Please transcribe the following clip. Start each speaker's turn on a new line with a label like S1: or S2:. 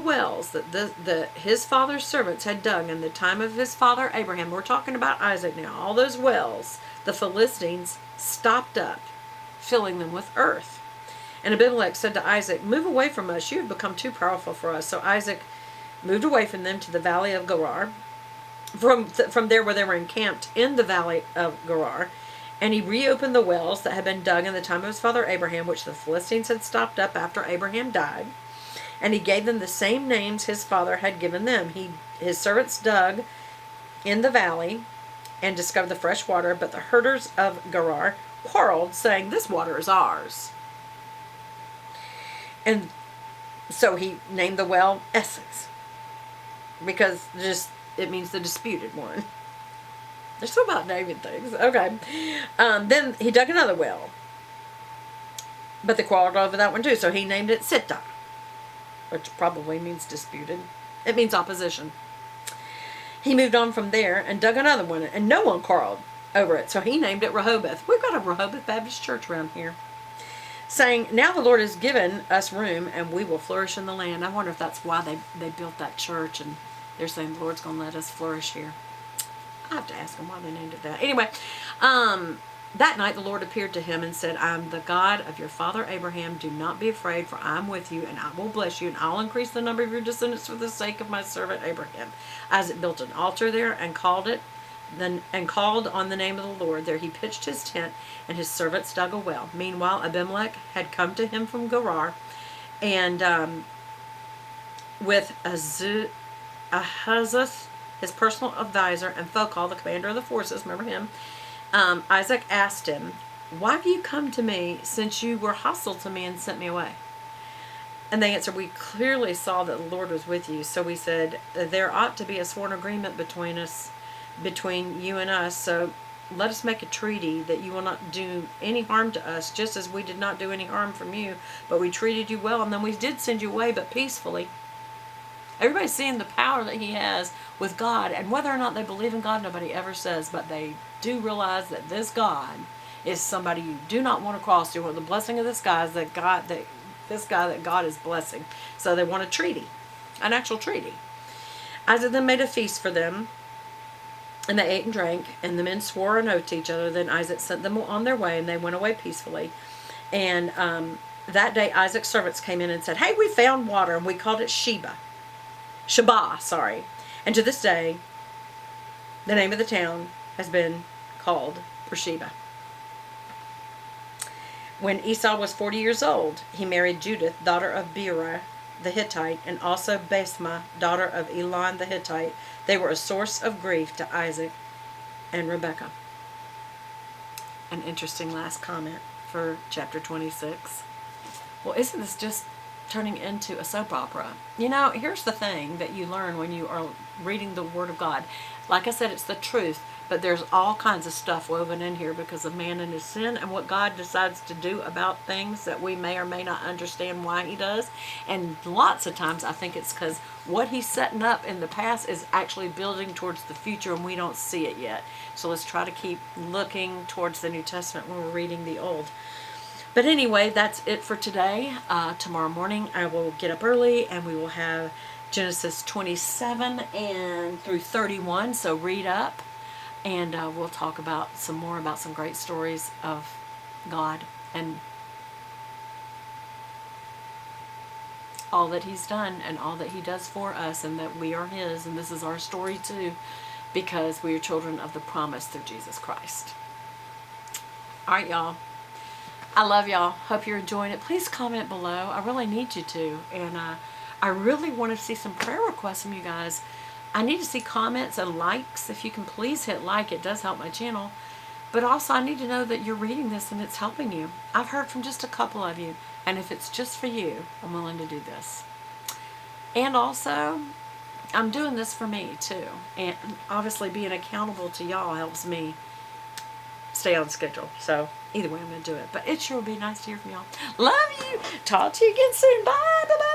S1: wells that his father's servants had dug in the time of his father Abraham. We're talking about Isaac now. All those wells, the Philistines stopped up, filling them with earth. And Abimelech said to Isaac, "Move away from us. You have become too powerful for us." So Isaac moved away from them to the valley of Gerar, from there where they were encamped in the valley of Gerar. And he reopened the wells that had been dug in the time of his father Abraham, which the Philistines had stopped up after Abraham died. And he gave them the same names his father had given them. His servants dug in the valley and discovered the fresh water, but the herders of Gerar quarreled, saying, "This water is ours." And so he named the well Essex, because it means the disputed one. They're so about naming things. Okay. Then he dug another well, but they quarreled over that one too. So he named it Sittah, which probably means disputed. It means opposition. He moved on from there and dug another one, and no one quarreled over it. So he named it Rehoboth. We've got a Rehoboth Baptist church around here, saying, "Now the Lord has given us room, and we will flourish in the land." I wonder if that's why they built that church, and they're saying the Lord's going to let us flourish here. I have to ask them why they named it that. Anyway, that night the Lord appeared to him and said, "I am the God of your father Abraham. Do not be afraid, for I am with you, and I will bless you, and I'll increase the number of your descendants for the sake of my servant Abraham." Isaac built an altar there and called on the name of the Lord. There he pitched his tent, and his servants dug a well. Meanwhile, Abimelech had come to him from Gerar, and with Ahuzzath, his personal advisor, and Phokal, the commander of the forces, remember him, Isaac asked him, "Why have you come to me, since you were hostile to me and sent me away?" And they answered, "We clearly saw that the Lord was with you. So we said, there ought to be a sworn agreement between you and us. So let us make a treaty that you will not do any harm to us, just as we did not do any harm from you. But we treated you well, and then we did send you away, but peacefully." Everybody's seeing the power that he has with God, and whether or not they believe in God, nobody ever says, but they do realize that this God is somebody you do not want to cross to. Well, the blessing of this guy is that God is blessing. So they want a treaty, an actual treaty. Isaac then made a feast for them, and they ate and drank, and the men swore an oath to each other. Then Isaac sent them on their way, and they went away peacefully. And that day Isaac's servants came in and said, "Hey, we found water," and we called it Sheba. And to this day, the name of the town has been called Beersheba. When Esau was 40 years old, he married Judith, daughter of Beerah the Hittite, and also Basemath, daughter of Elon the Hittite. They were a source of grief to Isaac and Rebekah. An interesting last comment for chapter 26. Well, isn't this just turning into a soap opera? You know, here's the thing that you learn when you are reading the Word of God. Like I said, it's the truth, but there's all kinds of stuff woven in here because of man and his sin and what God decides to do about things that we may or may not understand why he does. And lots of times I think it's because what he's setting up in the past is actually building towards the future, and we don't see it yet. So let's try to keep looking towards the New Testament when we're reading the Old. But anyway, that's it for today. Tomorrow morning I will get up early, and we will have Genesis 27 and through 31. So read up, and we'll talk about some great stories of God and all that he's done and all that he does for us, and that we are his, and this is our story too, because we are children of the promise through Jesus Christ. All right, y'all. I love y'all. Hope you're enjoying it. Please comment below. I really need you to. And I really want to see some prayer requests from you guys. I need to see comments and likes. If you can please hit like, it does help my channel. But also I need to know that you're reading this and it's helping you. I've heard from just a couple of you. And if it's just for you, I'm willing to do this. And also, I'm doing this for me too. And obviously being accountable to y'all helps me stay on schedule. So either way, I'm going to do it. But it sure would be nice to hear from y'all. Love you. Talk to you again soon. Bye. Bye-bye.